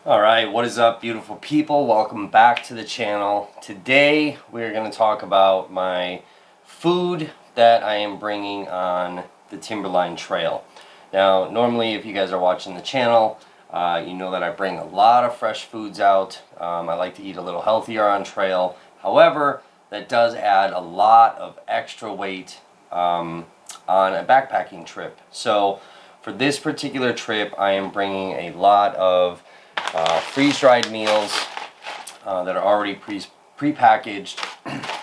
Alright, what is up, beautiful people? Welcome back to the channel. Today we're going to talk about my food that I am bringing on the Timberline trail. Now, normally if you guys are watching the channel, you know that I bring a lot of fresh foods out. I like to eat a little healthier on trail. However, that does add a lot of extra weight on a backpacking trip. So for this particular trip, I am bringing a lot of freeze-dried meals that are already pre-packaged.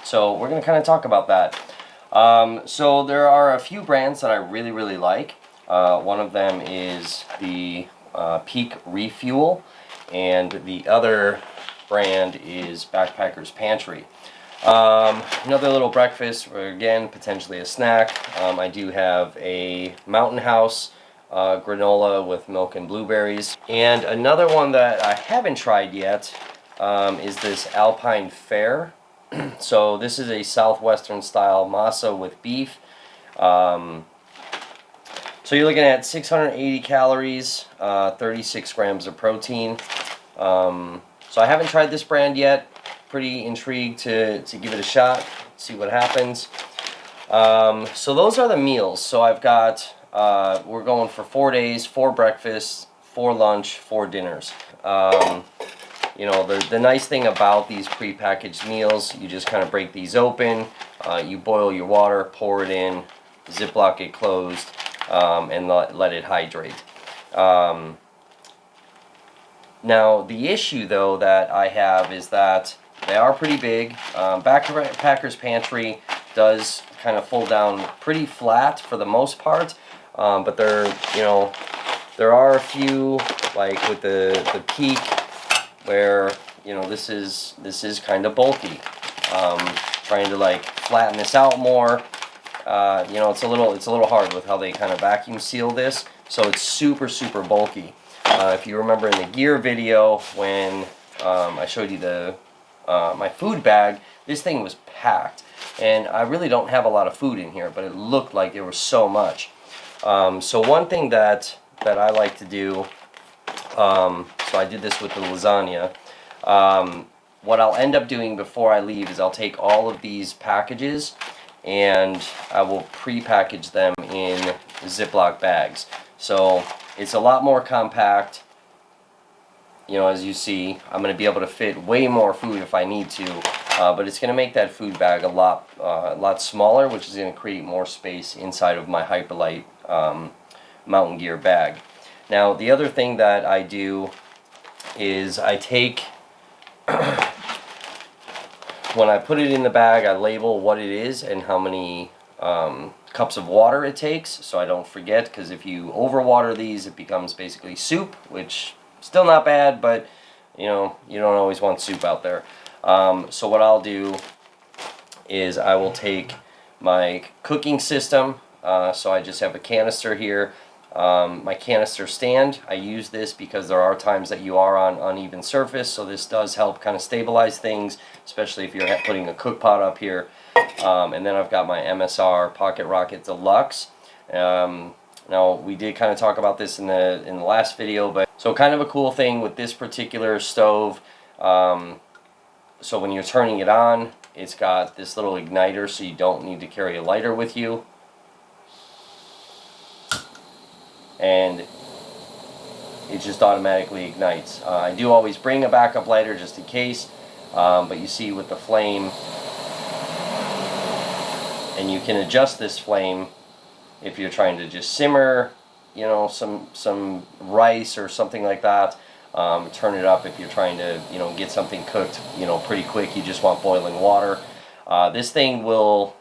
So we're going to kind of talk about that. So there are a few brands that I really like. One of them is the Peak Refuel, and the other brand is Backpacker's Pantry. Another little breakfast, or again, potentially a snack. I do have a Mountain House granola with milk and blueberries. And another one that I haven't tried yet is this Alpine Fare. So this is a southwestern style masa with beef. So you're looking at 680 calories, 36 grams of protein. So I haven't tried this brand yet. Pretty intrigued to give it a shot, see what happens. So those are the meals. So I've got we're going for 4 days, 4 breakfasts, 4 lunch, 4 dinners. You know, the nice thing about these prepackaged meals, you just kind of break these open, you boil your water, pour it in, Ziploc it closed, and let it hydrate. Now, the issue, though, that I have is that they are pretty big. Backpacker's Pantry does kind of fold down pretty flat for the most part. But there are a few, like with the Peak, where this is kind of bulky. Trying to like flatten this out more, it's a little hard with how they kind of vacuum seal this, so it's super bulky. If you remember in the gear video when I showed you my food bag, this thing was packed, and I really don't have a lot of food in here, but it looked like there was so much. So one thing that I like to do, so I did this with the lasagna. What I'll end up doing before I leave is I'll take all of these packages and I will pre-package them in Ziploc bags. So it's a lot more compact. As you see, I'm going to be able to fit way more food if I need to, but it's going to make that food bag a lot smaller, which is going to create more space inside of my Hyperlite mountain gear bag. Now, the other thing that I do is I take, when I put it in the bag, I label what it is and how many cups of water it takes, so I don't forget, because if you overwater these, it becomes basically soup, which still not bad, but you don't always want soup out there. So what I'll do is I will take my cooking system. So I just have a canister here. My canister stand, I use this because there are times that you are on uneven surface, so this does help kind of stabilize things, especially if you're putting a cook pot up here. And then I've got my MSR Pocket Rocket Deluxe. Now, we did kind of talk about this in the last video, but so kind of a cool thing with this particular stove, so when you're turning it on, it's got this little igniter, so you don't need to carry a lighter with you. And it just automatically ignites. I do always bring a backup lighter just in case, but you see with the flame, and you can adjust this flame if you're trying to just simmer, some rice or something like that. Turn it up if you're trying to, get something cooked, pretty quick. You just want boiling water. This thing will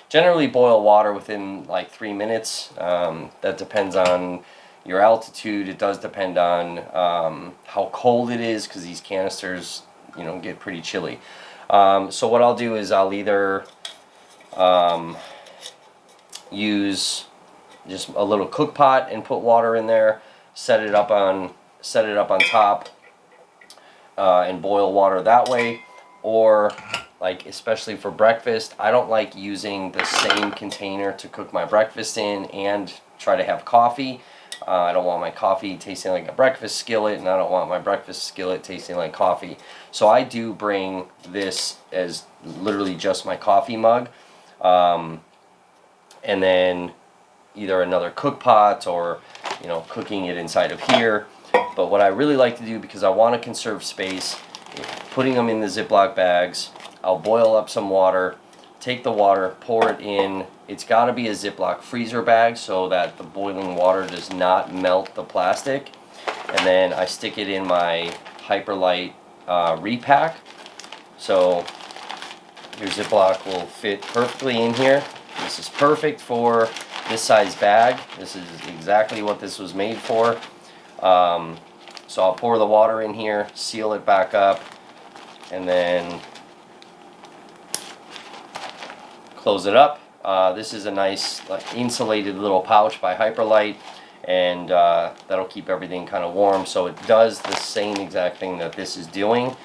generally boil water within like 3 minutes. That depends on your altitude. It does depend on how cold it is, because these canisters, get pretty chilly. So what I'll do is I'll either use just a little cook pot and put water in there, set it up on top, and boil water that way. Or, like, especially for breakfast, I don't like using the same container to cook my breakfast in and try to have coffee. I don't want my coffee tasting like a breakfast skillet, and I don't want my breakfast skillet tasting like coffee. So I do bring this as literally just my coffee mug, and then either another cook pot or, you know, cooking it inside of here. But what I really like to do, because I want to conserve space, putting them in the Ziploc bags, I'll boil up some water, take the water, pour it in. It's got to be a Ziploc freezer bag so that the boiling water does not melt the plastic. And then I stick it in my Hyperlight repack. So your Ziploc will fit perfectly in here. This is perfect for this size bag. This is exactly what this was made for. So I'll pour the water in here, seal it back up, and then close it up. This is a nice insulated little pouch by Hyperlight, and that'll keep everything kind of warm. So it does the same exact thing that this is doing,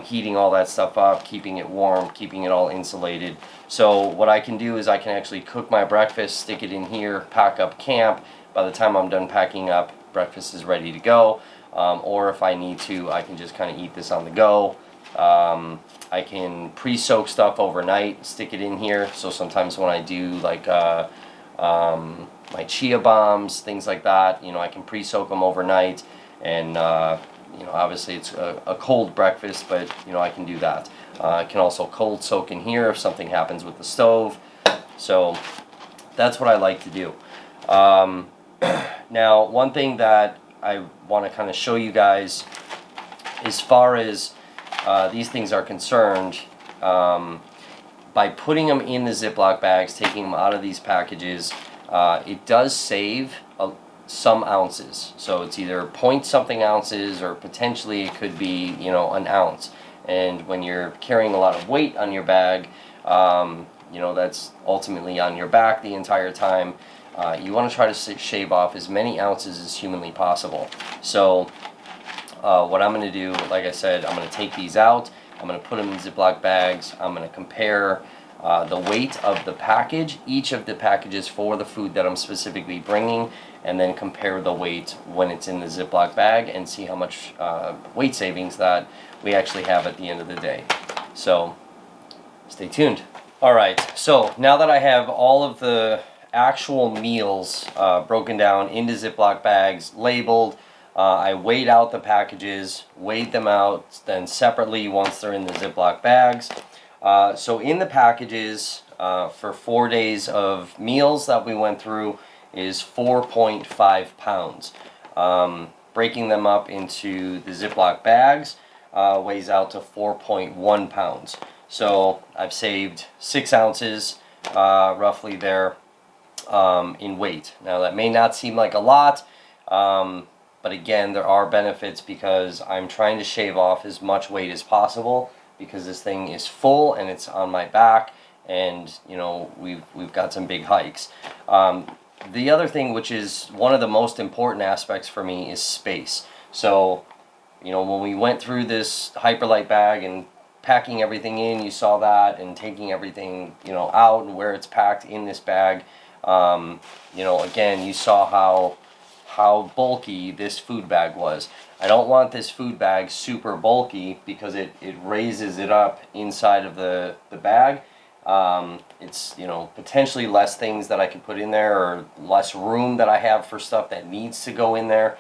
heating all that stuff up, keeping it warm, keeping it all insulated. So what I can do is I can actually cook my breakfast, stick it in here, pack up camp. By the time I'm done packing up, breakfast is ready to go. Or if I need to, I can just kind of eat this on the go. I can pre-soak stuff overnight, stick it in here. So sometimes when I do like my chia bombs, things like that, you know, I can pre-soak them overnight. And you know, obviously it's a cold breakfast, but you know, I can do that. I can also cold soak in here if something happens with the stove. So that's what I like to do. Now, one thing that I want to kind of show you guys, as far as these things are concerned, by putting them in the Ziploc bags, taking them out of these packages, it does save some ounces. So it's either point something ounces, or potentially it could be, you know, an ounce. And when you're carrying a lot of weight on your bag, you know, that's ultimately on your back the entire time. You want to try to shave off as many ounces as humanly possible. So what I'm going to do, like I said, I'm going to take these out. I'm going to put them in Ziploc bags. I'm going to compare the weight of the package, each of the packages for the food that I'm specifically bringing, and then compare the weight when it's in the Ziploc bag and see how much weight savings that we actually have at the end of the day. So stay tuned. Alright, so now that I have all of the actual meals broken down into Ziploc bags, labeled, I weighed out the packages, weighed them out, then separately once they're in the Ziploc bags. So in the packages for 4 days of meals that we went through is 4.5 pounds. Breaking them up into the Ziploc bags weighs out to 4.1 pounds. So I've saved 6 ounces roughly there in weight. Now that may not seem like a lot, but again, there are benefits because I'm trying to shave off as much weight as possible, because this thing is full and it's on my back, and you know, we've got some big hikes. The other thing, which is one of the most important aspects for me, is space. So, you know, when we went through this Hyperlight bag and packing everything in, you saw that, and taking everything, you know, out and where it's packed in this bag. You know, again, you saw how bulky this food bag was. I don't want this food bag super bulky because it raises it up inside of the bag. It's, you know, potentially less things that I could put in there, or less room that I have for stuff that needs to go in there.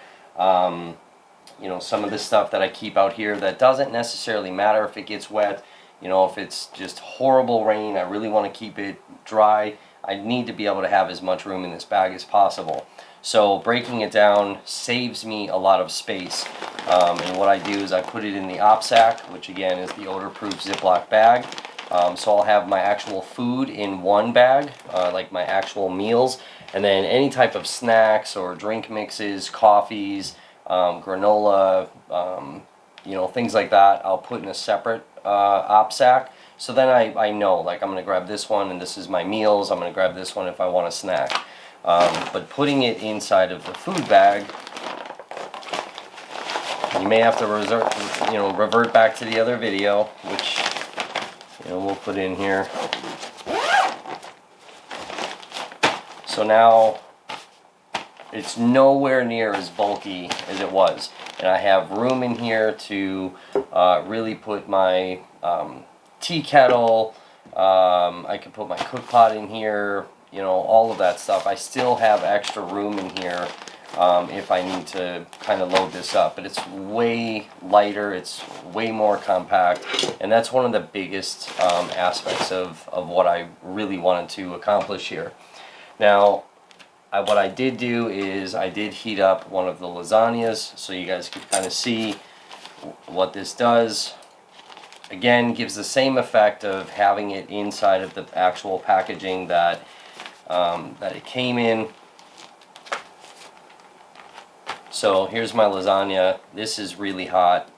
You know, some of the stuff that I keep out here that doesn't necessarily matter if it gets wet. You know, if it's just horrible rain, I really want to keep it dry. I need to be able to have as much room in this bag as possible. So breaking it down saves me a lot of space. And what I do is I put it in the OpSack, which again is the odor-proof Ziploc bag. So I'll have my actual food in one bag, like my actual meals, and then any type of snacks or drink mixes, coffees, granola, you know, things like that, I'll put in a separate OpSack. So then I know, like, I'm going to grab this one and this is my meals. I'm going to grab this one if I want a snack. But putting it inside of the food bag, you may have to revert back to the other video, which, you know, we'll put in here. So now it's nowhere near as bulky as it was. And I have room in here to really put my tea kettle. I could put my cook pot in here, you know, all of that stuff. I still have extra room in here if I need to kind of load this up. But it's way lighter, it's way more compact, and that's one of the biggest aspects of what I really wanted to accomplish here. Now, what I did do is I did heat up one of the lasagnas so you guys could kind of see what this does. Again, gives the same effect of having it inside of the actual packaging that it came in. So here's my lasagna. This is really hot.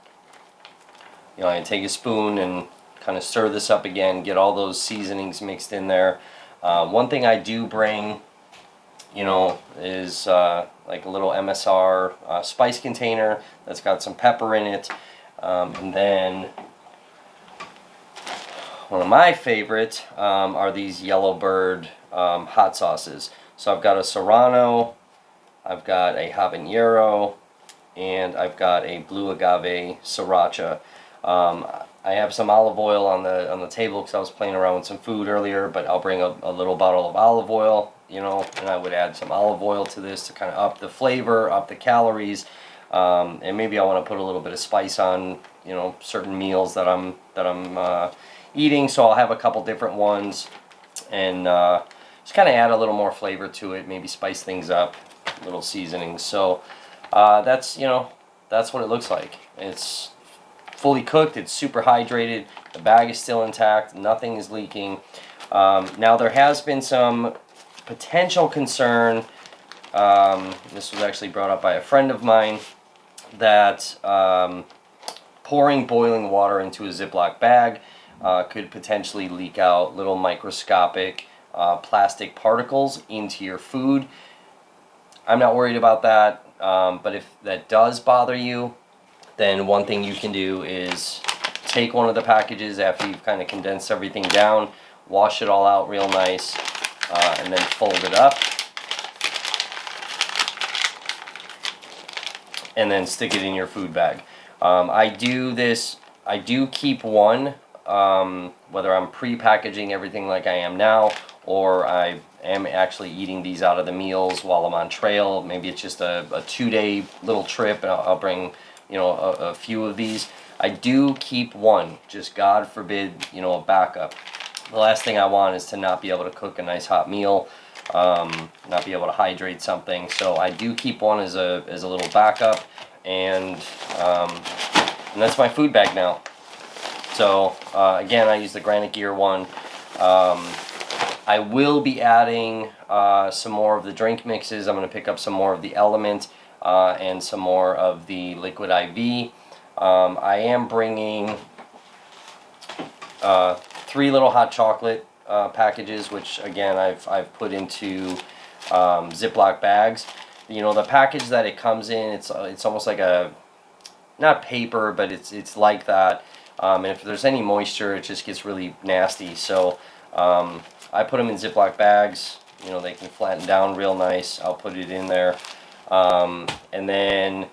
You know, I take a spoon and kind of stir this up again, get all those seasonings mixed in there. One thing I do bring, you know, is like a little MSR spice container that's got some pepper in it. And then one of my favorite are these Yellowbird hot sauces. So I've got a Serrano, I've got a habanero, and I've got a blue agave sriracha. I have some olive oil on the table because I was playing around with some food earlier, but I'll bring a little bottle of olive oil, you know, and I would add some olive oil to this to kind of up the flavor, up the calories, and maybe I want to put a little bit of spice on, you know, certain meals that I'm eating. So I'll have a couple different ones, and just kind of add a little more flavor to it, maybe spice things up, little seasonings. So that's, you know, that's what it looks like. It's fully cooked, it's super hydrated, the bag is still intact, nothing is leaking. Now there has been some potential concern, this was actually brought up by a friend of mine, that pouring boiling water into a Ziploc bag could potentially leak out little microscopic plastic particles into your food. I'm not worried about that, but if that does bother you, then one thing you can do is take one of the packages after you've kind of condensed everything down, wash it all out real nice, and then fold it up, and then stick it in your food bag. I do keep one, whether I'm pre-packaging everything like I am now, or I am actually eating these out of the meals while I'm on trail. Maybe it's just a 2-day little trip, and I'll bring, you know, a few of these. I do keep one, just God forbid, you know, a backup. The last thing I want is to not be able to cook a nice hot meal, not be able to hydrate something. So I do keep one as a little backup, and that's my food bag now. So again, I use the Granite Gear one. I will be adding some more of the drink mixes. I'm going to pick up some more of the Element and some more of the Liquid IV. I am bringing 3 little hot chocolate packages, which again I've put into Ziploc bags. You know, the package that it comes in, it's almost like a, not paper, but it's like that. And if there's any moisture, it just gets really nasty. So I put them in Ziploc bags. You know, they can flatten down real nice. I'll put it in there. And then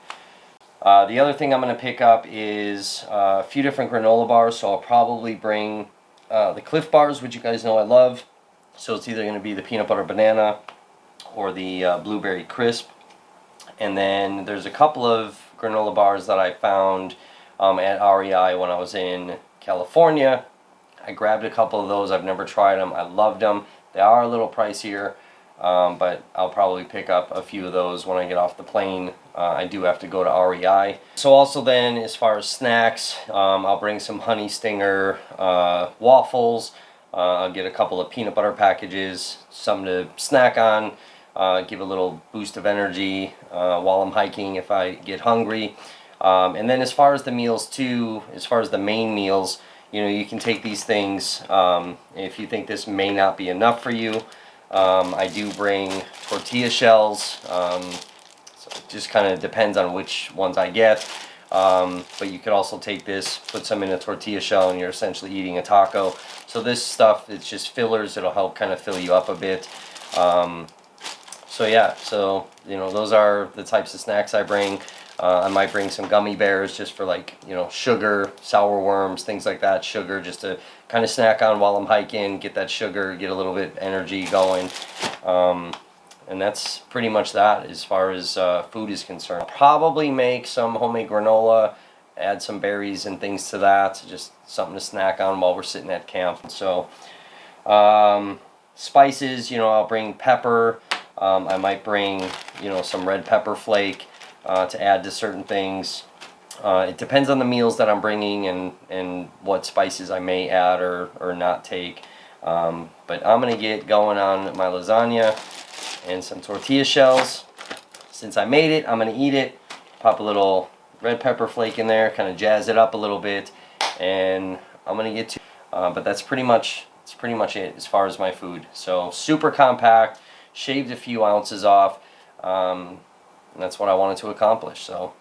the other thing I'm going to pick up is a few different granola bars. So I'll probably bring the Cliff Bars, which you guys know I love. So it's either going to be the peanut butter banana or the blueberry crisp. And then there's a couple of granola bars that I found at REI when I was in California. I grabbed a couple of those. I've never tried them. I loved them. They are a little pricier, but I'll probably pick up a few of those when I get off the plane. I do have to go to REI. So also then, as far as snacks, I'll bring some Honey Stinger waffles. I'll get a couple of peanut butter packages, something to snack on, give a little boost of energy while I'm hiking if I get hungry. And then as far as the meals too, as far as the main meals, you know, you can take these things, if you think this may not be enough for you. I do bring tortilla shells, so it just kind of depends on which ones I get. But you could also take this, put some in a tortilla shell, and you're essentially eating a taco. So this stuff, it's just fillers. It'll help kind of fill you up a bit. So yeah, so you know, those are the types of snacks I bring. I might bring some gummy bears just for, like, you know, sugar, sour worms, things like that. Sugar just to kind of snack on while I'm hiking, get that sugar, get a little bit energy going. And that's pretty much that as far as food is concerned. I'll probably make some homemade granola, add some berries and things to that, just something to snack on while we're sitting at camp. So spices, you know, I'll bring pepper. I might bring, you know, some red pepper flake to add to certain things. It depends on the meals that I'm bringing and what spices I may add or not take. But I'm going to get going on my lasagna and some tortilla shells. Since I made it, I'm going to eat it. Pop a little red pepper flake in there, kind of jazz it up a little bit, and I'm going to get to but that's pretty much it as far as my food. So super compact, shaved a few ounces off, and that's what I wanted to accomplish. So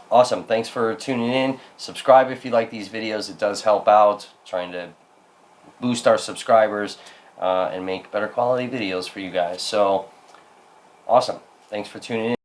awesome. Thanks for tuning in. Subscribe if you like these videos. It does help out, trying to boost our subscribers and make better quality videos for you guys. So awesome. Thanks for tuning in.